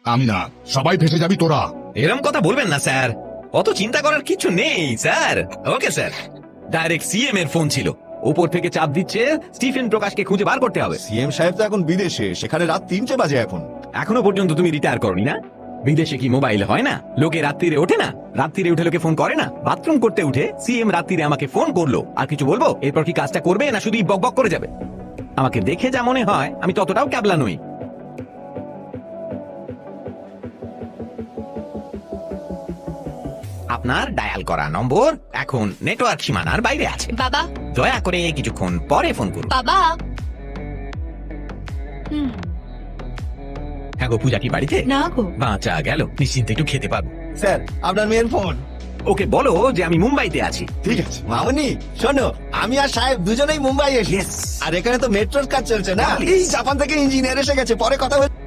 আমি না, সবাই ফেসে যাবি তোরা। এরম কথা বলবেন না স্যার, অত চিন্তা করার কিছু নেই sir. Okay sir. Direct CM এর ফোন ছিল, উপর থেকে চাপ দিচ্ছে স্টিফেন প্রকাশকে খুঁজে বার করতে হবে। সিএম সাহেব তো এখন বিদেশে, সেখানে রাত 3টে বাজে এখন। এখনো পর্যন্ত তুমি রিটায়ার করনি না? বিদেশে কি মোবাইল হয় না? লোকে রাত্রিরে ওঠে না? রাত্রিরে উঠে লোকে ফোন করে না? বাথরুম করতে উঠে সিএম রাত্রিরে আমাকে ফোন করলো, আর কিছু বলবো? এরপর কি কাজটা করবে না শুধু বক বক করে যাবে? আমাকে দেখে যা মনে হয় আমি ততটাও ক্যাবলা নই। আপনার ডায়াল করা নম্বর এখন নেটওয়ার্ক সীমানার বাইরে আছে। বাবা, দয়া করে কিছুক্ষণ পরে ফোন করুন। বাবা। হ্যাঁ গো, পূজা কি বাড়িতে? না গো। বাঁচা গেল, নিশ্চিন্তে একটু খেতে পারবো। স্যার, আপনার মেয়ের ফোন। ওকে বলো যে আমি মুম্বাইতে আছি। ঠিক আছে মামনি, শোনো, আমি আর সাহেব দুজনেই মুম্বাই এসেছি। Yes. আর এখানে তো মেট্রোর কাজ চলছে না, Please. এই জাপান থেকে ইঞ্জিনিয়ার এসে গেছে, পরে কথা হচ্ছে।